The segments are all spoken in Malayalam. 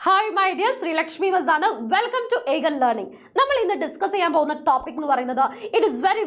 ഹായ് മൈ ഡിയർ ശ്രീലക്ഷ്മി വസാണ്. വെൽക്കം ടു ഏഗൻ ലേണിംഗ്. നമ്മൾ ഇന്ന് ഡിസ്കസ് ചെയ്യാൻ പോകുന്ന ടോപ്പിക് എന്ന് പറയുന്നത് ഇറ്റ് ഈസ് വെരി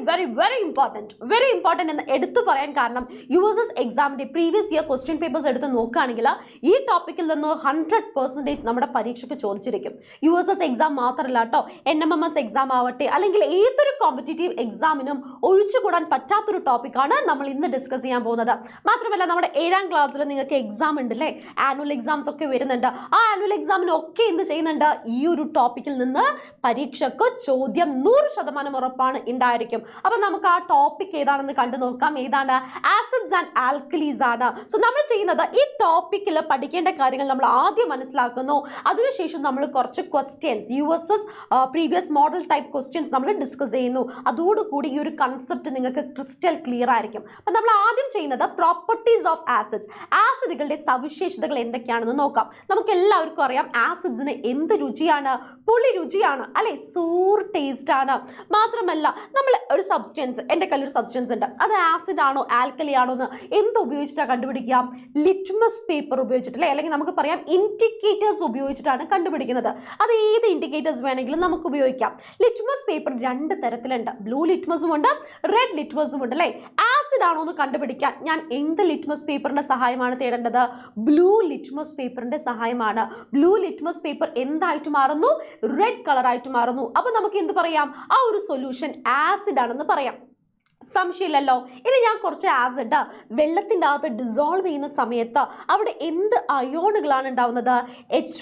ഇമ്പോർട്ടൻറ്റ് എന്ന് എടുത്തു പറയാൻ കാരണം USS എക്സാമിൻ്റെ പ്രീവിയസ് ഇയർ ക്വസ്റ്റ്യൻ പേപ്പേഴ്സ് എടുത്ത് നോക്കുകയാണെങ്കിൽ ഈ ടോപ്പിക്കിൽ നിന്ന് 100% നമ്മുടെ പരീക്ഷയ്ക്ക് ചോദിച്ചിരിക്കും. USS എക്സാം മാത്രമല്ല കേട്ടോ, NMMS എക്സാം ആവട്ടെ അല്ലെങ്കിൽ ഏതൊരു കോമ്പറ്റേറ്റീവ് എക്സാമിനും ഒഴിച്ചുകൂടാൻ പറ്റാത്തൊരു ടോപ്പിക്കാണ് നമ്മൾ ഇന്ന് ഡിസ്കസ് ചെയ്യാൻ പോകുന്നത്. മാത്രമല്ല നമ്മുടെ 7ാം ക്ലാസ്സിൽ നിങ്ങൾക്ക് എക്സാം ഉണ്ട് അല്ലേ, ആനുവൽ എക്സാംസ് ഒക്കെ വരുന്നുണ്ട്. ആ ആനുവൽ എക്സാമിനൊക്കെ എന്ത് ചെയ്യുന്നുണ്ട്, ഈ ഒരു ടോപ്പിക്കിൽ നിന്ന് പരീക്ഷയ്ക്ക് ചോദ്യം 100% ഉറപ്പാണ് ഉണ്ടായിരിക്കും. അപ്പൊ നമുക്ക് ആ ടോപ്പിക് ഏതാണെന്ന് കണ്ടു നോക്കാം. ഏതാണ്? ആസിഡ്സ് ആൻഡ് ആൽക്കലീസ് ആണ്. സോ നമ്മൾ ചെയ്യുന്നത് ഈ ടോപ്പിക്കിൽ പഠിക്കേണ്ട കാര്യങ്ങൾ നമ്മൾ ആദ്യം മനസ്സിലാക്കുന്നു. അതിനുശേഷം നമ്മൾ കുറച്ച് questions USS previous model type questions നമ്മൾ ഡിസ്കസ് ചെയ്യുന്നു. അതോടുകൂടി ഈ ഒരു കൺസെപ്റ്റ് നിങ്ങൾക്ക് ക്രിസ്റ്റൽ ക്ലിയർ ആയിരിക്കും. അപ്പൊ നമ്മൾ ആദ്യം ചെയ്യുന്നത് പ്രോപ്പർട്ടീസ് ഓഫ് ആസിഡ്സ്, ആസിഡുകളുടെ സവിശേഷതകൾ എന്തൊക്കെയാണെന്ന് നോക്കാം. നമുക്ക് എല്ലാവർക്കും അറിയാം ആസിഡ്സിന് എന്ത് രുചിയാണ്, പുളി രുചിയാണ് അല്ലെ, സൂർ ടേസ്റ്റ് ആണ്. മാത്രമല്ല നമ്മൾ ഒരു സബ്സ്റ്റൻസ്, എൻ്റെ കയ്യിൽ ഒരു സബ്സ്റ്റൻസ് ഉണ്ട്, അത് ആസിഡ് ആണോ ആൽക്കലി ആണോ എന്ന് എന്ത് ഉപയോഗിച്ചിട്ടാണ് കണ്ടുപിടിക്കുക? ലിറ്റ്മസ് പേപ്പർ ഉപയോഗിച്ചിട്ട് അല്ലെങ്കിൽ നമുക്ക് പറയാം ഇൻഡിക്കേറ്റേഴ്സ് ഉപയോഗിച്ചിട്ടാണ് കണ്ടുപിടിക്കുന്നത്. അത് ഏത് ഇൻഡിക്കേറ്റേഴ്സ് വേണമെങ്കിലും നമുക്ക് ഉപയോഗിക്കാം. ലിറ്റ്മസ് പേപ്പർ 2 തരത്തിലുണ്ട്, ബ്ലൂ ലിറ്റ്മസും ഉണ്ട്, റെഡ് ലിറ്റ്മസും ഉണ്ട് അല്ലേ. ആസിഡ് ആണോ എന്ന് കണ്ടുപിടിക്കാൻ ഞാൻ എന്ത് ലിറ്റ്മസ് പേപ്പറിന്റെ സഹായമാണ് തേടേണ്ടത്? ബ്ലൂ ലിറ്റ്മസ് പേപ്പറിന്റെ സഹായമാണ്. ബ്ലൂ ലിറ്റ്മസ് പേപ്പർ എന്തായിട്ട് മാറുന്നു? റെഡ് കളറായിട്ട് മാറുന്നു. അപ്പൊ നമുക്ക് എന്ത് പറയാം? ആ ഒരു സൊല്യൂഷൻ ആസിഡ് ആണെന്ന് പറയാം. സംശയമില്ലല്ലോ. ഇനി ഞാൻ കുറച്ച് ആസിഡ് വെള്ളത്തിൻ്റെ അകത്ത് ഡിസോൾവ് ചെയ്യുന്ന സമയത്ത് അവിടെ എന്ത് അയോണുകളാണ് ഉണ്ടാവുന്നത്? H+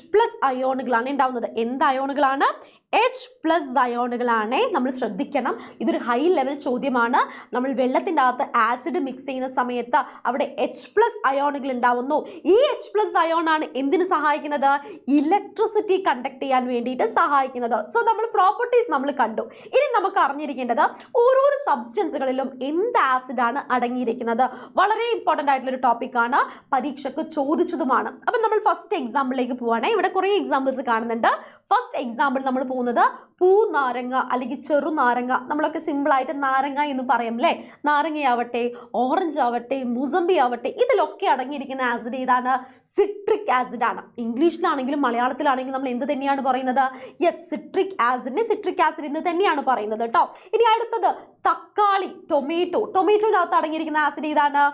അയോണുകളാണ് ഉണ്ടാവുന്നത്. എന്ത് അയോണുകളാണ്? H+ അയോണുകളാണ്. നമ്മൾ ശ്രദ്ധിക്കണം, ഇതൊരു ഹൈ ലെവൽ ചോദ്യമാണ്. നമ്മൾ വെള്ളത്തിൻ്റെ അകത്ത് ആസിഡ് മിക്സ് ചെയ്യുന്ന സമയത്ത് അവിടെ H+ അയോണുകൾ ഉണ്ടാവുന്നു. ഈ H+ അയോണാണ് എന്തിനു സഹായിക്കുന്നത്? ഇലക്ട്രിസിറ്റി കണ്ടക്ട് ചെയ്യാൻ വേണ്ടിയിട്ട് സഹായിക്കുന്നത്. സോ നമ്മൾ പ്രോപ്പർട്ടീസ് നമ്മൾ കണ്ടു. ഇനി നമുക്ക് അറിഞ്ഞിരിക്കേണ്ടത് ഓരോ സബ്സ്റ്റൻസുകളിലും എന്ത് ആസിഡാണ് അടങ്ങിയിരിക്കുന്നത്. വളരെ ഇമ്പോർട്ടൻ്റ് ആയിട്ടുള്ളൊരു ടോപ്പിക്കാണ്, പരീക്ഷയ്ക്ക് ചോദിച്ചതുമാണ്. അപ്പം നമ്മൾ ഫസ്റ്റ് എക്സാമ്പിളിലേക്ക് പോവുകയാണ്. ഇവിടെ കുറേ എക്സാമ്പിൾസ് കാണുന്നുണ്ട്. ഫസ്റ്റ് എക്സാമ്പിൾ നമ്മൾ പോകുന്നത് പൂനാരങ്ങ അല്ലെങ്കിൽ ചെറുനാരങ്ങ. നമ്മളൊക്കെ സിമ്പിളായിട്ട് നാരങ്ങ എന്ന് പറയും അല്ലേ. നാരങ്ങയാവട്ടെ, ഓറഞ്ച് ആവട്ടെ, മുസംബി ആവട്ടെ, ഇതിലൊക്കെ അടങ്ങിയിരിക്കുന്ന ആസിഡ് ഏതാണ്? സിട്രിക് ആസിഡ് ആണ്. ഇംഗ്ലീഷിലാണെങ്കിലും മലയാളത്തിലാണെങ്കിലും നമ്മൾ എന്ത് തന്നെയാണ് പറയുന്നത്? യെസ്, സിട്രിക് ആസിഡിനെ സിട്രിക് ആസിഡ് എന്ന് തന്നെയാണ് പറയുന്നത് കേട്ടോ. ഇനി അടുത്തത് തക്കാളി, ടൊമാറ്റോനകത്ത് അടങ്ങിയിരിക്കുന്ന ആസിഡ് ഏതാണ്?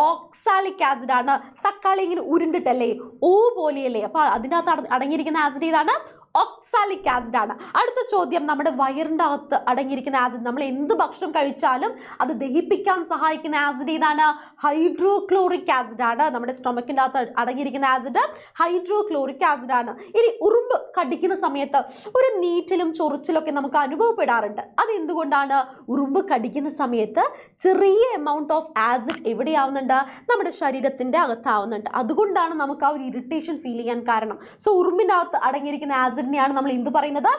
ഓക്സാലിക് ആസിഡ് ആണ്. തക്കാളി ഇങ്ങനെ ഉരുണ്ടിട്ടല്ലേ, ഓ പോലെയല്ലേ, അപ്പൊ അതിനകത്ത് അടങ്ങിയിരിക്കുന്ന ആസിഡ് ഏതാണ്? ഓക്സാലിക് ആസിഡ് ആണ്. അടുത്ത ചോദ്യം, നമ്മുടെ വയറിൻ്റെ അകത്ത് അടങ്ങിയിരിക്കുന്ന ആസിഡ്, നമ്മൾ എന്ത് ഭക്ഷണം കഴിച്ചാലും അത് ദഹിപ്പിക്കാൻ സഹായിക്കുന്ന ആസിഡ് ഏതാണ്? ഹൈഡ്രോക്ലോറിക് ആസിഡ് ആണ്. നമ്മുടെ സ്റ്റൊമക്കിൻ്റെ അകത്ത് അടങ്ങിയിരിക്കുന്ന ആസിഡ് ഹൈഡ്രോക്ലോറിക് ആസിഡ് ആണ്. ഇനി ഉറുമ്പ് കടിക്കുന്ന സമയത്ത് ഒരു നീറ്റലും ചൊറിച്ചിലൊക്കെ നമുക്ക് അനുഭവപ്പെടാറുണ്ട്. അത് എന്തുകൊണ്ടാണ്? ഉറുമ്പ് കടിക്കുന്ന സമയത്ത് ചെറിയ എമൗണ്ട് ഓഫ് ആസിഡ് എവിടെയാവുന്നുണ്ട്? നമ്മുടെ ശരീരത്തിൻ്റെ അകത്താവുന്നുണ്ട്. അതുകൊണ്ടാണ് നമുക്ക് ആ ഒരു ഇറിറ്റേഷൻ ഫീൽ ചെയ്യാൻ കാരണം. സോ ഉറുമ്പിൻ്റെ അകത്ത് അടങ്ങിയിരിക്കുന്ന ആസിഡിനെയാണ് നമ്മൾ എന്ത് പറയുന്നത്?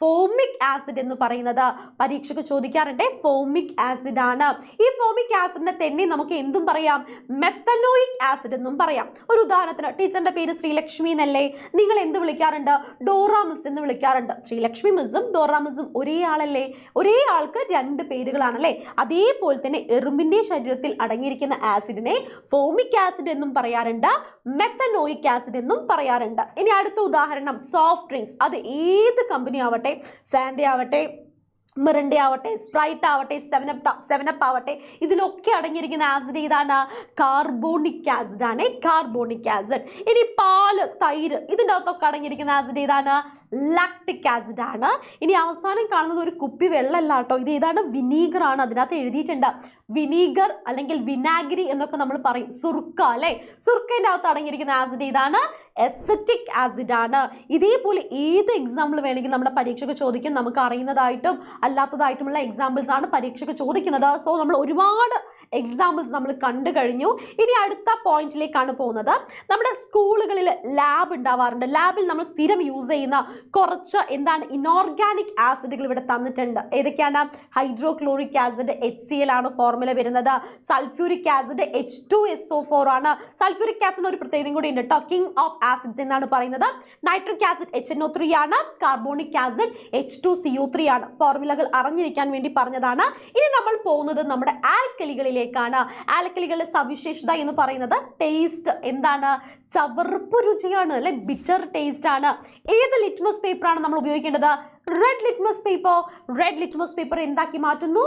ഫോമിക് ആസിഡ് എന്ന് പറയുന്നത്. പരീക്ഷയ്ക്ക് ചോദിക്കാറുണ്ട്, ഫോമിക് ആസിഡ് ആണ്. ഈ ഫോമിക് ആസിഡിനെ തന്നെ നമുക്ക് എന്തും പറയാം? മെത്തനോയിക് ആസിഡ് എന്നും പറയാം. ഒരു ഉദാഹരണത്തിന്, ടീച്ചറിന്റെ പേര് ശ്രീലക്ഷ്മി എന്നല്ലേ, നിങ്ങൾ എന്ത് വിളിക്കാറുണ്ട്? ഡോറ മിസ് എന്ന് വിളിക്കാറുണ്ട്. ശ്രീലക്ഷ്മി മിസ്സും ഡോറ മിസ്സും ഒരേ ആളല്ലേ, ഒരേ ആൾക്ക് 2 പേരുകളാണല്ലേ. അതേപോലെ തന്നെ എറുമ്പിന്റെ ശരീരത്തിൽ അടങ്ങിയിരിക്കുന്ന ആസിഡിനെ ഫോമിക് ആസിഡ് എന്നും പറയാറുണ്ട്, മെത്തനോയിക് ആസിഡ് എന്നും പറയാറുണ്ട്. ഇനി അടുത്ത ഉദാഹരണം, സോഫ്റ്റ് ഡ്രിങ്ക്സ്. അത് ഏത് കമ്പനി ആവട്ടെ, ഫാൻഡ ആവട്ടെ, മിറിൻഡ ആവട്ടെ, സ്പ്രൈറ്റ് ആവട്ടെ, സെവനപ്പ് ആവട്ടെ, ഇതിലൊക്കെ അടങ്ങിയിരിക്കുന്ന ആസിഡ് ഏതാണ്? കാർബോണിക് ആസിഡ് ആണ്, കാർബോണിക് ആസിഡ്. ഇനി പാല്, തൈര്, ഇതിൻ്റെ അകത്തൊക്കെ അടങ്ങിയിരിക്കുന്ന ആസിഡ് ഏതാണ്? ലാക്റ്റിക് ആസിഡ് ആണ്. ഇനി അവസാനം കാണുന്നത് ഒരു കുപ്പി വെള്ളമല്ല കേട്ടോ, ഇത് ഏതാണ്? വിനീഗർ ആണ്. അതിനകത്ത് എഴുതിയിട്ടുണ്ട് വിനീഗർ അല്ലെങ്കിൽ വിനാഗിരി എന്നൊക്കെ നമ്മൾ പറയും. സുർക്ക അല്ലേ, സുർക്കേൻ്റെ അകത്ത് അടങ്ങിയിരിക്കുന്ന ആസിഡ് ഏതാണ്? എസറ്റിക് ആസിഡ് ആണ്. ഇതേപോലെ ഏത് എക്സാമ്പിൾ വേണമെങ്കിലും നമ്മുടെ പരീക്ഷയ്ക്ക് ചോദിക്കും. നമുക്ക് അറിയുന്നതായിട്ടും അല്ലാത്തതായിട്ടുമുള്ള എക്സാമ്പിൾസ് ആണ് പരീക്ഷയ്ക്ക് ചോദിക്കുന്നത്. സോ നമ്മൾ ഒരുപാട് എക്സാമ്പിൾസ് നമ്മൾ കണ്ടു കഴിഞ്ഞു. ഇനി അടുത്ത പോയിന്റിലേക്കാണ് പോകുന്നത്. നമ്മുടെ സ്കൂളുകളിൽ ലാബ് ഉണ്ടാവാറുണ്ട്. ലാബിൽ നമ്മൾ സ്ഥിരം യൂസ് ചെയ്യുന്ന കുറച്ച് എന്താണ് ഇനോർഗാനിക് ആസിഡുകൾ ഇവിടെ തന്നിട്ടുണ്ട്. ഏതൊക്കെയാണ്? ഹൈഡ്രോക്ലോറിക് ആസിഡ് HCl ആണ് ഫോർമുല വരുന്നത്. സൾഫ്യൂരിക് ആസിഡ് H2SO4 ആണ്. സൾഫ്യൂരിക് ആസിഡ് ഒരു പ്രത്യേകതയും കൂടി ഉണ്ട് കേട്ടോ, കിങ് ഓഫ് ആസിഡ്സ് എന്നാണ് പറയുന്നത്. നൈട്രിക് ആസിഡ് HNO3 ആണ്. കാർബോണിക് ആസിഡ് H2CO3 ആണ്. ഫോർമുലകൾ അറിഞ്ഞിരിക്കാൻ വേണ്ടി പറഞ്ഞതാണ്. ഇനി നമ്മൾ പോകുന്നത് നമ്മുടെ ആൽക്കലികളിലേക്ക് ടോപ്പിക്കിലേക്കാണ്. ആൽക്കലികളുടെ സവിശേഷത എന്ന് പറയുന്നത് ടേസ്റ്റ് എന്താണ്? ചവർപ്പ് രുചിയാണ് അല്ലെ, ബിറ്റർ ടേസ്റ്റ് ആണ്. ഏത് ലിറ്റ്മസ് പേപ്പർ ആണ് നമ്മൾ ഉപയോഗിക്കേണ്ടത്? Red litmus paper. Red litmus paper എന്താക്കി മാറ്റുന്നു?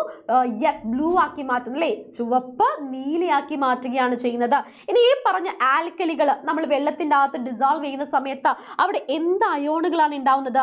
യെസ്, ബ്ലൂ ആക്കി മാറ്റുന്നു അല്ലേ, ചുവപ്പ് നീലയാക്കി മാറ്റുകയാണ് ചെയ്യുന്നത്. ഇനി ഈ പറഞ്ഞ ആൽക്കലികൾ നമ്മൾ വെള്ളത്തിൻ്റെ അകത്ത് ഡിസോൾവ് ചെയ്യുന്ന സമയത്ത് അവിടെ എന്ത് അയോണുകളാണ് ഉണ്ടാവുന്നത്?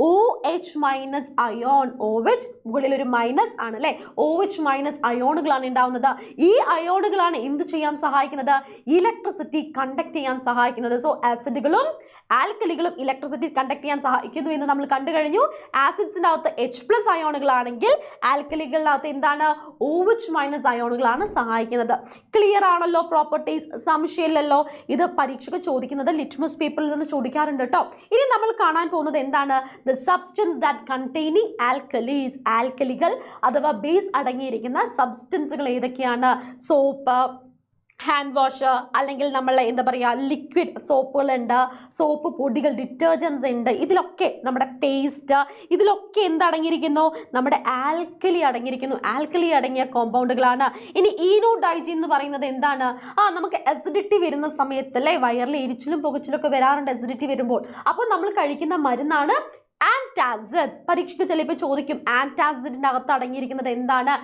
OH minus ion. OH മുകളിൽ ഒരു മൈനസ് ആണ് അല്ലേ, OH മൈനസ് അയോണുകളാണ് ഉണ്ടാവുന്നത്. ഈ അയോണുകളാണ് എന്ത് ചെയ്യാൻ സഹായിക്കുന്നത്? ഇലക്ട്രിസിറ്റി കണ്ടക്ട് ചെയ്യാൻ സഹായിക്കുന്നത്. സോ ആസിഡുകളും ആൽക്കലികളും ഇലക്ട്രിസിറ്റി കണ്ടക്ട് ചെയ്യാൻ സഹായിക്കുന്നു എന്ന് നമ്മൾ കണ്ടു കഴിഞ്ഞു. ആസിഡ്സിൻ്റെ അകത്ത് H+ അയോണുകളാണെങ്കിൽ ആൽക്കലികളുടെ അകത്ത് എന്താണ്? OH മൈനസ് അയോണുകളാണ് സഹായിക്കുന്നത്. ക്ലിയർ ആണല്ലോ പ്രോപ്പർട്ടീസ്? സംശയമില്ലല്ലോ. ഇത് പരീക്ഷയ്ക്ക് ചോദിക്കുന്നത് ലിറ്റ്മസ് പേപ്പറിൽ നിന്ന് ചോദിക്കാറുണ്ട് കേട്ടോ. ഇനി നമ്മൾ കാണാൻ പോകുന്നത് എന്താണ്? The substance that containing alkalis. ആൽക്കലികൾ അഥവാ ബേസ് അടങ്ങിയിരിക്കുന്ന സബ്സ്റ്റൻസുകൾ ഏതൊക്കെയാണ്? സോപ്പ്, ഹാൻഡ് വാഷ്, അല്ലെങ്കിൽ നമ്മൾ എന്താ പറയുക ലിക്വിഡ് സോപ്പുകളുണ്ട്, സോപ്പ് പൊടികൾ, ഡിറ്റർജൻസ് ഉണ്ട്. ഇതിലൊക്കെ നമ്മുടെ പേസ്റ്റ്, ഇതിലൊക്കെ എന്തടങ്ങിയിരിക്കുന്നു? നമ്മുടെ ആൽക്കലി അടങ്ങിയിരിക്കുന്നു. ആൽക്കലി അടങ്ങിയ കോമ്പൗണ്ടുകളാണ്. ഇനി ഈനോഡൈജിൻ എന്ന് പറയുന്നത് എന്താണ്? നമുക്ക് അസിഡിറ്റി വരുന്ന സമയത്ത് അല്ലേ, വയറിൽ എരിച്ചിലും പുകച്ചിലും ഒക്കെ വരാറുണ്ട് അസിഡിറ്റി വരുമ്പോൾ. അപ്പോൾ നമ്മൾ കഴിക്കുന്ന മരുന്നാണ് ആന്റാസിഡ്സ്. പരീക്ഷയ്ക്ക് ചിലപ്പോൾ ചോദിക്കും ആന്റാസിഡിന്റെ അകത്ത് അടങ്ങിയിരിക്കുന്നത് എന്താണ്?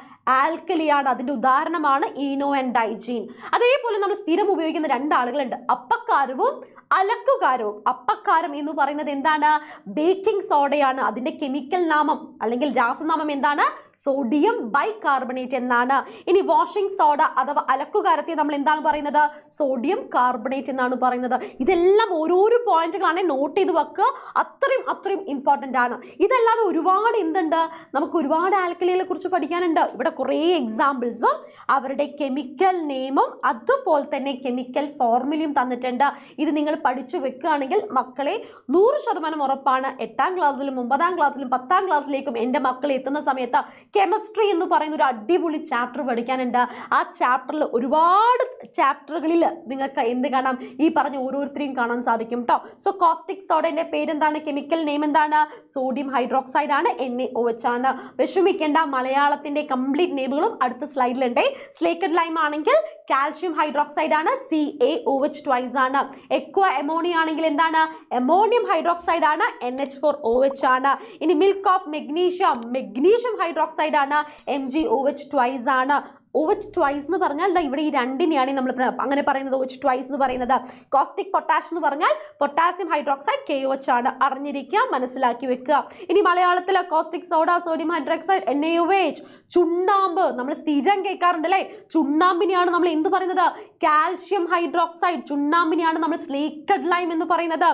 ആൽക്കലിയാണ്. അതിന്റെ ഉദാഹരണമാണ് ഈനോ ആൻഡ് ഡൈജീൻ. അതേപോലെ നമ്മൾ സ്ഥിരം ഉപയോഗിക്കുന്ന രണ്ടാളുകളുണ്ട്, അപ്പക്കാരവും അലക്കുകാരവും. അപ്പക്കാരം എന്ന് പറയുന്നത് എന്താണ്? ബേക്കിംഗ് സോഡയാണ്. അതിന്റെ കെമിക്കൽ നാമം അല്ലെങ്കിൽ രാസനാമം എന്താണ്? സോഡിയം ബൈകാർബണേറ്റ് എന്നാണ്. ഇനി വാഷിംഗ് സോഡ അഥവാ അലക്കുകാരത്തെ നമ്മൾ എന്താണ് പറയുന്നത്? സോഡിയം കാർബണേറ്റ് എന്നാണ് പറയുന്നത്. ഇതെല്ലാം ഓരോരോ പോയിന്റുകളാണ്, നോട്ട് ചെയ്ത് വെക്കുക. അത്രയും ഇമ്പോർട്ടൻ്റ് ആണ്. ഇതല്ലാതെ ഒരുപാട് എന്തുണ്ട്? നമുക്ക് ഒരുപാട് ആൽക്കലികളെ കുറിച്ച് പഠിക്കാനുണ്ട്. ഇവിടെ കുറേ എക്സാമ്പിൾസും അവരുടെ കെമിക്കൽ നെയിമും അതുപോലെ തന്നെ കെമിക്കൽ ഫോർമുലയും തന്നിട്ടുണ്ട്. ഇത് നിങ്ങൾ പഠിച്ചു വെക്കുകയാണെങ്കിൽ മക്കളെ 100% ഉറപ്പാണ് 8ാം ക്ലാസ്സിലും 9ാം ക്ലാസ്സിലും 10ാം ക്ലാസ്സിലേക്കും എൻ്റെ മക്കൾ എത്തുന്ന സമയത്ത് കെമിസ്ട്രി എന്ന് പറയുന്ന ഒരു അടിപൊളി ചാപ്റ്റർ പഠിക്കാനുണ്ട്. ആ ചാപ്റ്ററിൽ ഒരുപാട് ചാപ്റ്ററുകളിൽ നിങ്ങൾക്ക് എന്ത് കാണാം? ഈ പറഞ്ഞ ഓരോരുത്തരെയും കാണാൻ സാധിക്കും കേട്ടോ. സോ കോസ്റ്റിക് സോഡയുടെ പേരെന്താണ്? കെമിക്കൽ നെയിം എന്താണ്? സോഡിയം ഹൈഡ്രോക്സൈഡ് ആണ്, NaOH ആണ്. വിഷമിക്കേണ്ട, മലയാളത്തിന്റെ കംപ്ലീറ്റ് നെയിമുകളും അടുത്ത സ്ലൈഡിലുണ്ട്. സ്ലേക്കഡ് ലൈം ആണെങ്കിൽ കാൽഷ്യം ഹൈഡ്രോക്സൈഡ് ആണ്, CaOH ട്വൈസ് ആണ്. എക്വ അമോണിയ ആണെങ്കിൽ എന്താണ്? അമോണിയം ഹൈഡ്രോക്സൈഡ് ആണ്, NH4OH ആണ്. ഇനി മിൽക്ക് ഓഫ് മെഗ്നീഷ്യം ഹൈഡ്രോക്സൈഡ് ആണ്, MgOH ട്വൈസ് ആണ്. OH ട്വൈസ് എന്ന് പറഞ്ഞാൽ ഇവിടെ ഈ രണ്ടിനെയാണ് നമ്മൾ അങ്ങനെ പറയുന്നത്. OH ട്വൈസ് എന്ന് പറയുന്നത്. കോസ്റ്റിക് പൊട്ടാഷ് എന്ന് പറഞ്ഞാൽ പൊട്ടാസ്യം ഹൈഡ്രോക്സൈഡ് KOH ആണ്. അറിഞ്ഞിരിക്കുക, മനസ്സിലാക്കി വെക്കുക. ഇനി മലയാളത്തിൽ caustic soda, sodium hydroxide, NaOH. ചുണ്ണാമ്പ് നമ്മൾ സ്ഥിരം കേൾക്കാറുണ്ട് അല്ലേ? ചുണ്ണാമ്പിനെയാണ് നമ്മൾ എന്ത് പറയുന്നത്? Calcium hydroxide. ചുണ്ണാമ്പിനെയാണ് നമ്മൾ സ്ലേക്കഡ് ലൈം എന്ന് പറയുന്നത്.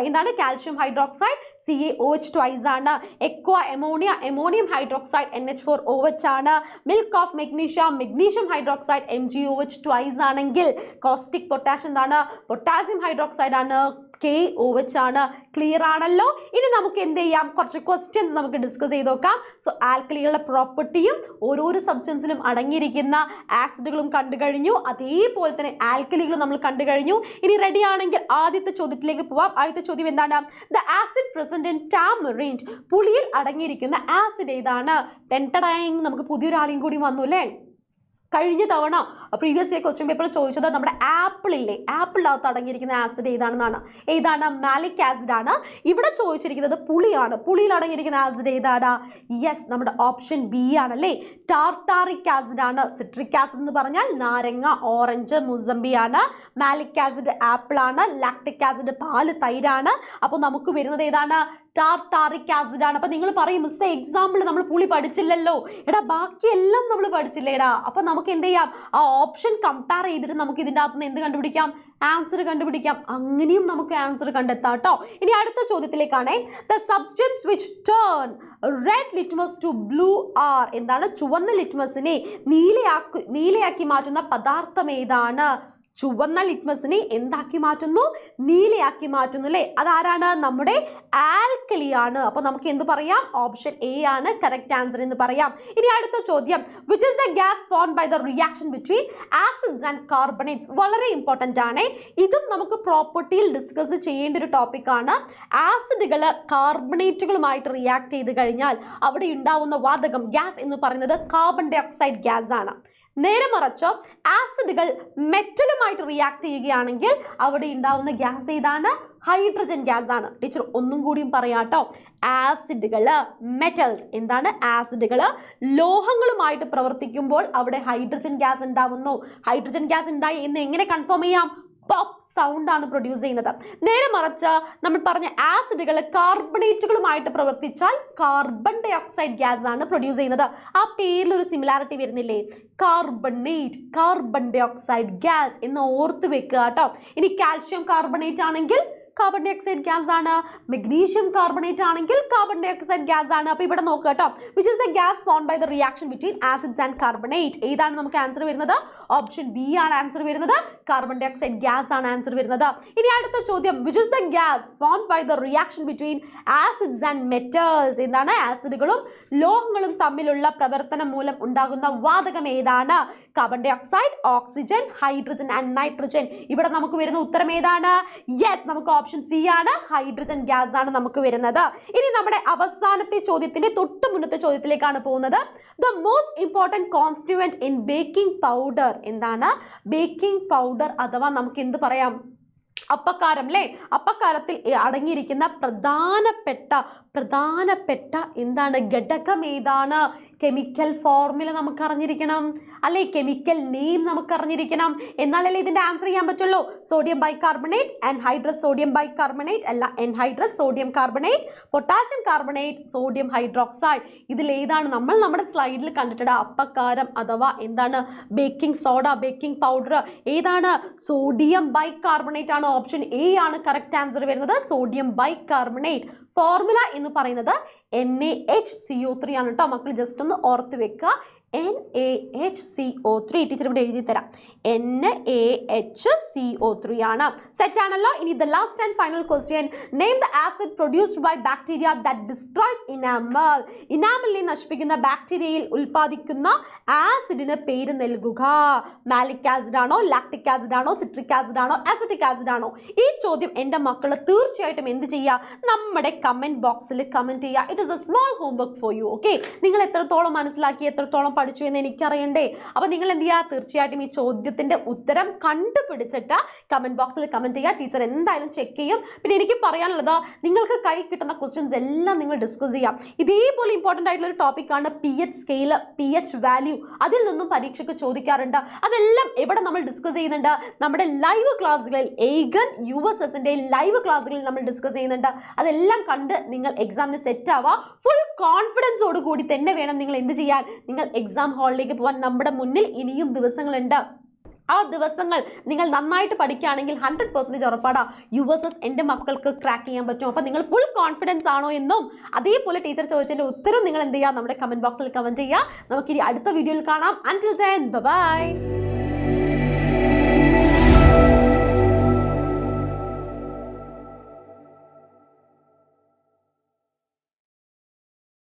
എന്താണ്? കാൽഷ്യം ഹൈഡ്രോക്സൈഡ്, CaOH ട്വൈസ് ആണ്. Aqua ammonia, ammonium hydroxide, NH4OH ആണ്. Milk of magnesium hydroxide, MgOH twice ആണെങ്കിൽ കോസ്റ്റിക് പൊട്ടാഷ് എന്താണ്? പൊട്ടാസ്യം ഹൈഡ്രോക്സൈഡ് ആണ്, KOH ആണ്. ക്ലിയർ ആണല്ലോ? ഇനി നമുക്ക് എന്ത് ചെയ്യാം? കുറച്ച് ക്വസ്റ്റ്യൻസ് നമുക്ക് ഡിസ്കസ് ചെയ്ത് നോക്കാം. സോ ആൽക്കലികളുടെ പ്രോപ്പർട്ടിയും ഓരോരോ സബ്സ്റ്റൻസിലും അടങ്ങിയിരിക്കുന്ന ആസിഡുകളും കണ്ടു കഴിഞ്ഞു. അതേപോലെ തന്നെ ആൽക്കലികളും നമ്മൾ കണ്ടു കഴിഞ്ഞു. ഇനി റെഡി ആണെങ്കിൽ ആദ്യത്തെ ചോദ്യത്തിലേക്ക് പോവാം. ആദ്യത്തെ ചോദ്യം എന്താണ്? The acid present in tamarind. പുളിയിൽ അടങ്ങിയിരിക്കുന്ന ആസിഡ് ഏതാണ്? നമുക്ക് പുതിയൊരാളെയും കൂടി വന്നു അല്ലേ? കഴിഞ്ഞ തവണ പ്രീവിയസ് ഇയർ ക്വസ്റ്റ്യൻ പേപ്പറിൽ ചോദിച്ചത് നമ്മുടെ ആപ്പിളില്ലേ, ആപ്പിളിനകത്ത് അടങ്ങിയിരിക്കുന്ന ആസിഡ് ഏതാണ്? മാലിക് ആസിഡ് ആണ്. ഇവിടെ ചോദിച്ചിരിക്കുന്നത് പുളിയാണ്. പുളിയിൽ അടങ്ങിയിരിക്കുന്ന ആസിഡ് ഏതാണ്? യെസ്, നമ്മുടെ ഓപ്ഷൻ ബി ആണല്ലേ, ടാർട്ടാറിക് ആസിഡ് ആണ്. സിട്രിക് ആസിഡ് എന്ന് പറഞ്ഞാൽ നാരങ്ങ, ഓറഞ്ച്, മുസംബി ആണ്. മാലിക് ആസിഡ് ആപ്പിൾ ആണ്. ലാക്ടിക് ആസിഡ് പാല്, തൈരാണ്. അപ്പോൾ നമുക്ക് വരുന്നത് ഏതാണ്? ടാർട്ടാറിക് ആസിഡ് ആണ്. അപ്പൊ നിങ്ങൾ പറയും മിസ് എക്സാമ്പിൾ നമ്മൾ പുളി പഠിച്ചില്ലല്ലോ. എടാ ബാക്കിയെല്ലാം നമ്മൾ പഠിച്ചില്ലേടാ. അപ്പൊ നമുക്ക് എന്ത് ചെയ്യാം? ആ ഓപ്ഷൻ കമ്പയർ ചെയ്തിട്ട് നമുക്ക് ഇതിൻ്റെ അകത്ത് നിന്ന് എന്ത് കണ്ടുപിടിക്കാം? ആൻസർ കണ്ടുപിടിക്കാം. അങ്ങനെയും നമുക്ക് ആൻസർ കണ്ടെത്താം കേട്ടോ. ഇനി അടുത്ത ചോദ്യത്തിലേക്കാണ്. The substance which turn red litmus to blue are. എന്താണ്? ചുവന്ന ലിറ്റ്മസിനെ നീലയാക്കി മാറ്റുന്ന പദാർത്ഥം ഏതാണ്? ചുവന്ന ലിറ്റ്മസിനെ എന്താക്കി മാറ്റുന്നു? നീലയാക്കി മാറ്റുന്നു അല്ലേ? അതാരാണ്? നമ്മുടെ ആൽക്കലിയാണ്. അപ്പൊ നമുക്ക് എന്ത് പറയാം? ഓപ്ഷൻ എ ആണ് കറക്റ്റ് ആൻസർ എന്ന് പറയാം. ഇനി അടുത്ത ചോദ്യം, which is the gas formed by the reaction between acids and carbonates. വളരെ ഇമ്പോർട്ടൻ്റ് ആണ്. ഇതും നമുക്ക് പ്രോപ്പർട്ടിയിൽ ഡിസ്കസ് ചെയ്യേണ്ട ഒരു ടോപ്പിക് ആണ്. ആസിഡുകൾ കാർബണേറ്റുകളുമായിട്ട് റിയാക്ട് ചെയ്ത് കഴിഞ്ഞാൽ അവിടെ ഉണ്ടാവുന്ന വാതകം ഗ്യാസ് എന്ന് പറയുന്നത് കാർബൺ ഡൈ ഓക്സൈഡ് ഗ്യാസ് ആണ്. നേരെ മറിച്ച് ആസിഡുകൾ മെറ്റലുമായിട്ട് റിയാക്ട് ചെയ്യുകയാണെങ്കിൽ അവിടെ ഉണ്ടാവുന്ന ഗ്യാസ് ഏതാണ്? ഹൈഡ്രജൻ ഗ്യാസ് ആണ്. ടീച്ചർ ഒന്നും കൂടിയും പറയാട്ടോ, ആസിഡുകള് മെറ്റൽസ് എന്താണ്? ആസിഡുകള് ലോഹങ്ങളുമായിട്ട് പ്രവർത്തിക്കുമ്പോൾ അവിടെ ഹൈഡ്രജൻ ഗ്യാസ് ഉണ്ടാവുന്നു. ഹൈഡ്രജൻ ഗ്യാസ് ഉണ്ടായി എന്ന് എങ്ങനെ കൺഫേം ചെയ്യാം? പോപ്പ് സൗണ്ട് ആണ് പ്രൊഡ്യൂസ് ചെയ്യുന്നത്. നേരെ മറിച്ച് നമ്മൾ പറഞ്ഞ ആസിഡുകൾ കാർബണേറ്റുകളുമായിട്ട് പ്രവർത്തിച്ചാൽ കാർബൺ ഡൈ ഓക്സൈഡ് ഗ്യാസ് ആണ് പ്രൊഡ്യൂസ് ചെയ്യുന്നത്. ആ പേരിൽ ഒരു സിമിലാരിറ്റി വരുന്നില്ലേ? Carbonate, carbon dioxide gas എന്ന് ഓർത്ത് വെക്കുക കേട്ടോ. ഇനി കാൽഷ്യം കാർബണേറ്റ് ആണെങ്കിൽ കാർബൺ ഡൈ ഓക്സൈഡ് ഗ്യാസ് ആണ്. മെഗ്നീഷ്യം കാർബണേറ്റ് ആണെങ്കിൽ കാർബൺ ഡൈ ഓക്സൈഡ് ഗ്യാസ് ആണ്. അപ്പോൾ ഇവിടെ നോക്കുക കേട്ടോ, which is the gas formed by the reaction between acids and carbonate. ഏതാണ് നമുക്ക് ആൻസർ വരുന്നത്? ഓപ്ഷൻ ബി ആണ് ആൻസർ വരുന്നത്. കാർബൺ ഡൈ ഓക്സൈഡ് ഗ്യാസ് ആണ് ആൻസർ വരുന്നത്. ഇനി അടുത്ത ചോദ്യം, which is the gas formed by the reaction between acids and metals. എന്താണ്? ആസിഡുകളും ലോഹങ്ങളും തമ്മിലുള്ള പ്രവർത്തനം മൂലം ഉണ്ടാകുന്ന വാതകം ഏതാണ്? Carbon dioxide, oxygen, hydrogen and nitrogen. ഇവിടെ നമുക്ക് വരുന്ന ഉത്തരം ഏതാണ്? യെസ്, നമുക്ക് ഓപ്ഷൻ സി ആണ്, ഹൈഡ്രജൻ ഗ്യാസ് ആണ് നമുക്ക് വരുന്നത്. ഇനി നമ്മുടെ അവസാനത്തെ ചോദ്യത്തിന്റെ തൊട്ട് മുന്നത്തെ ചോദ്യത്തിലേക്കാണ് പോകുന്നത്. The most important constituent in baking powder. എന്താണ്? ബേക്കിംഗ് പൗഡർ അഥവാ നമുക്ക് എന്ത് പറയാം? അപ്പക്കാരം അല്ലേ? അപ്പക്കാരത്തിൽ അടങ്ങിയിരിക്കുന്ന പ്രധാനപ്പെട്ട എന്താണ് ഘടകം ഏതാണ്? കെമിക്കൽ ഫോർമുല നമുക്ക് അറിഞ്ഞിരിക്കണം അല്ലെ? കെമിക്കൽ നെയിം നമുക്ക് അറിഞ്ഞിരിക്കണം. എന്നാലല്ലേ ഇതിന്റെ ആൻസർ ചെയ്യാൻ പറ്റുള്ളൂ. Sodium bicarbonate, anhydrous sodium bicarbonate അല്ല, anhydrous sodium carbonate, potassium carbonate, sodium hydroxide. ഇതിൽ ഏതാണ്? നമ്മൾ നമ്മുടെ സ്ലൈഡിൽ കണ്ടിട്ടുണ്ട് അപ്പക്കാരം അഥവാ എന്താണ്? ബേക്കിംഗ് സോഡ, ബേക്കിംഗ് പൗഡർ ഏതാണ്? സോഡിയം ബൈകാർബണേറ്റ് ആണ്. ഓപ്ഷൻ എ ആണ് കറക്റ്റ് ആൻസർ വരുന്നത്. Sodium bicarbonate. ഫോർമുല എന്ന് പറയുന്നത് NaHCO3 ആണ് കേട്ടോ. മക്കൾ ജസ്റ്റ് ഒന്ന് ഓർത്ത് വെക്കുക. NaHCO3. ടീച്ചർ ഇവിടെ എഴുതി തരാം. NaHCO3 ആണ്. സെറ്റ് ആണല്ലോ. ഇനി the last and final question, name the acid produced by bacteria that destroys enamel. ഇനാമലിനെ നശിപ്പിക്കുന്ന ബാക്ടീരിയയിൽ ഉൽപ്പാദിക്കുന്ന ആസിഡിന് പേര് നൽകുക. മാലിക് ആസിഡ് ആണോ, ലാക്ടിക് ആസിഡ് ആണോ, സിട്രിക് ആസിഡ് ആണോ, അസിറ്റിക് ആസിഡ് ആണോ? ഈ ചോദ്യം എൻ്റെ മക്കൾ തീർച്ചയായിട്ടും എന്ത് ചെയ്യുക? നമ്മുടെ കമന്റ് ബോക്സിൽ കമന്റ് ചെയ്യുക. It is A small homework for you. Okay, നിങ്ങൾ എത്രത്തോളം മനസ്സിലാക്കി, എത്രത്തോളം പഠിച്ചു എന്ന് എനിക്കറിയണ്ടേ? അപ്പൊ നിങ്ങൾ എന്ത് ചെയ്യുക? തീർച്ചയായിട്ടും ഈ ചോദ്യത്തിന്റെ ഉത്തരം കണ്ടുപിടിച്ചിട്ട് കമന്റ് ബോക്സിൽ കമന്റ് ചെയ്യുക. ടീച്ചർ എന്തായാലും ചെക്ക് ചെയ്യും. പിന്നെ എനിക്ക് പറയാനുള്ളത്, നിങ്ങൾക്ക് കൈ കിട്ടുന്ന ക്വസ്റ്റ്യൻസ് എല്ലാം നിങ്ങൾ ഡിസ്കസ് ചെയ്യാം. ഇതേപോലെ ഇമ്പോർട്ടൻ്റ് ആയിട്ടുള്ള ഒരു ടോപ്പിക്കാണ് pH സ്കെയിൽ, pH വാല്യൂ. അതിൽ നിന്നും പരീക്ഷയ്ക്ക് ചോദിക്കാറുണ്ട്. അതെല്ലാം എവിടെ നമ്മൾ ഡിസ്കസ് ചെയ്യുന്നുണ്ട്? നമ്മുടെ ലൈവ് ക്ലാസ്സുകളിൽ, ഏഗൻ USSന്റെ ലൈവ് ക്ലാസ്സുകളിൽ നമ്മൾ ഡിസ്കസ് ചെയ്യുന്നുണ്ട്. അതെല്ലാം കണ്ട് നിങ്ങൾ എക്സാമിന് സെറ്റ് ആവുക. ഫുൾ കോൺഫിഡൻസോട് കൂടി തന്നെ വേണം നിങ്ങൾ എന്ത് ചെയ്യാൻ? നിങ്ങൾ എക്സാം ഹാളിലേക്ക് പോകാൻ. നമ്മുടെ മുന്നിൽ ഇനിയും ദിവസങ്ങളുണ്ട്. ആ ദിവസങ്ങൾ നിങ്ങൾ നന്നായിട്ട് പഠിക്കുകയാണെങ്കിൽ 100% ഉറപ്പാടാ USS എൻ്റെ മക്കൾക്ക് ക്രാക്ക് ചെയ്യാൻ പറ്റും. അപ്പോൾ നിങ്ങൾ ഫുൾ കോൺഫിഡൻസ് ആണോ എന്നും അതേപോലെ ടീച്ചർ ചോദിച്ചതിൻ്റെ ഉത്തരം നിങ്ങൾ എന്ത് ചെയ്യുക? നമ്മുടെ കമൻറ്റ് ബോക്സിൽ കമൻറ്റ് ചെയ്യുക. നമുക്കിനി അടുത്ത വീഡിയോയിൽ കാണാം. Until then, bye bye.